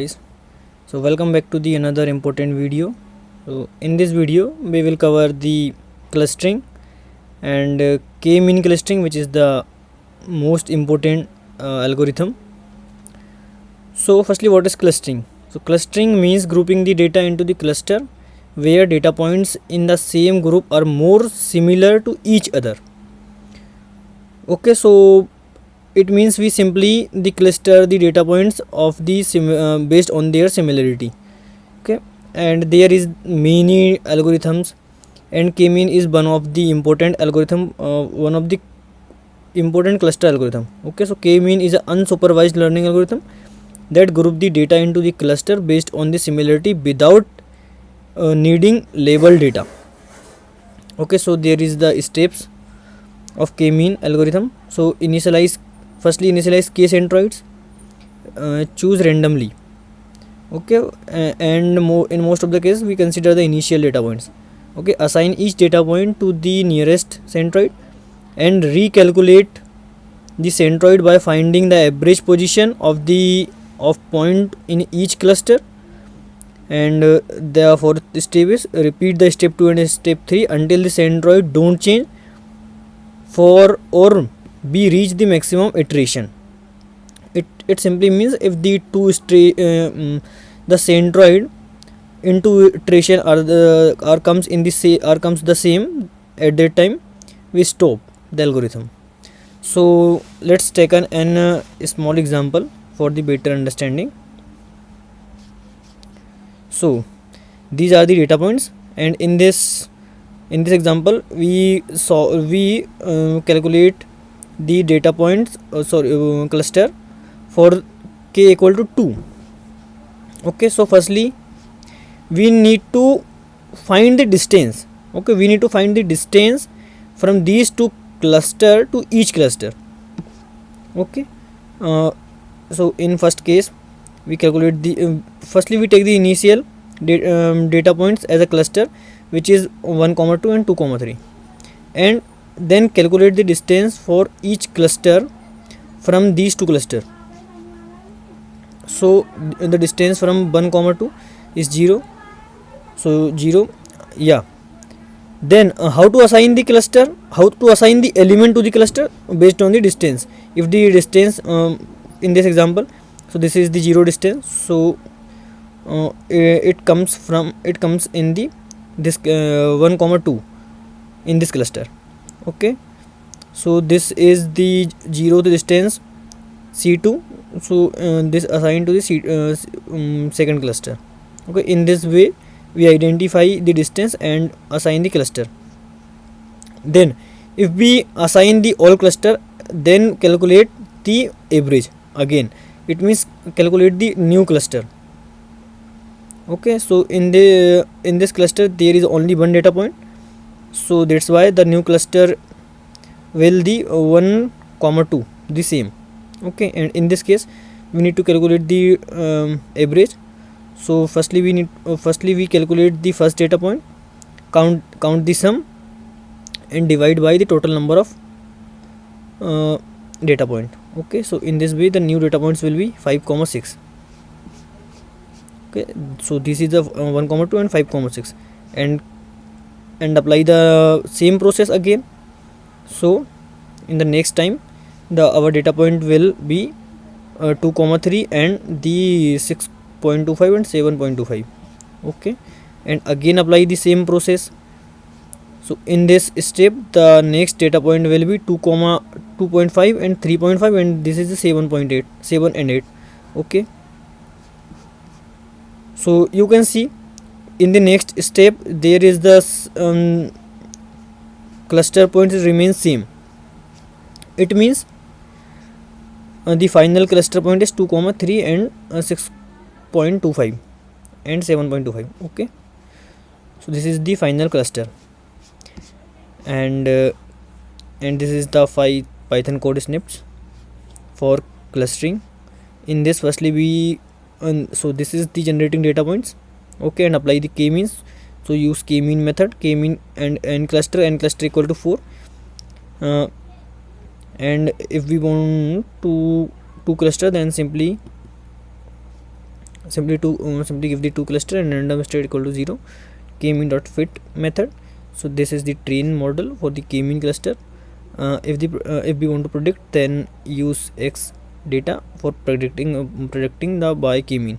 Guys, so welcome back to the another important video. So in this video we will cover the clustering and k-mean clustering, which is the most important algorithm. So firstly, what is clustering? So clustering means grouping the data into the cluster where data points in the same group are more similar to each other. Okay, so it means we simply the cluster the data points of the based on their similarity. Okay, and there is many algorithms, and k-mean is one of the important algorithm, one of the important cluster algorithm. Okay, so k-mean is an unsupervised learning algorithm that group the data into the cluster based on the similarity without needing label data. Okay, so there is the steps of k-mean algorithm. So firstly initialize k centroids, choose randomly. Okay, and in most of the case we consider the initial data points. Okay, assign each data point to the nearest centroid and recalculate the centroid by finding the average position of the point in each cluster. And the fourth step is repeat the step 2 and step 3 until the centroid don't change for or be reach the maximum iteration. It simply means if the the centroid into iteration are comes in the same, at that time we stop the algorithm. So let's take an small example for the better understanding. So these are the data points, and in this example we calculate the data points cluster for k equal to 2. Okay, so firstly we need to find the distance. Okay, we need to find the distance from these two cluster to each cluster. Okay, so in first case we calculate the firstly we take the initial data points as a cluster, which is 1 comma 2 and 2 comma 3, and then calculate the distance for each cluster from these two cluster. So the distance from 1 comma 2 is 0, so 0. Yeah, then how to assign the cluster, how to assign the element to the cluster based on the distance. If the distance in this example, so this is the 0 distance, so it comes in the this 1 comma 2 in this cluster. Okay, so this is the 0th distance c2, so this assigned to the second cluster. Okay, in this way we identify the distance and assign the cluster. Then if we assign the all cluster, then calculate the average again. It means calculate the new cluster. Okay, so in this cluster there is only one data point, so that's why the new cluster will the 1 comma 2 the same. Okay, and in this case we need to calculate the average. So firstly we calculate the first data point, count the sum and divide by the total number of data point. Okay, so in this way the new data points will be 5 comma 6. Okay, so this is the 1 comma 2 and 5 comma 6, and apply the same process again. So in the next time our data point will be 2 comma 3 and the 6.25 and 7.25. okay, and again apply the same process. So in this step the next data point will be 2.5 and 3.5, and this is the 7.8, 7 and 8. Okay, so you can see in the next step there is the cluster points remain same. It means the final cluster point is 2 comma 3 and 6.25 and 7.25. okay, so this is the final cluster, and this is the 5 Python code snippets for clustering. In this firstly we so this is the generating data points. Okay, and apply the k-means. So use k-mean method, k-mean and cluster equal to 4. And if we want to cluster, then simply simply give the two cluster and random state equal to 0, k-mean dot fit method. So this is the train model for the k-mean cluster. If we want to predict, then use x data for predicting the by k-mean.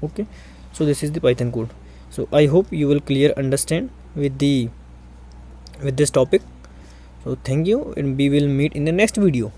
Okay, so this is the Python code. So I hope you will clear understand with this topic. So thank you, and we will meet in the next video.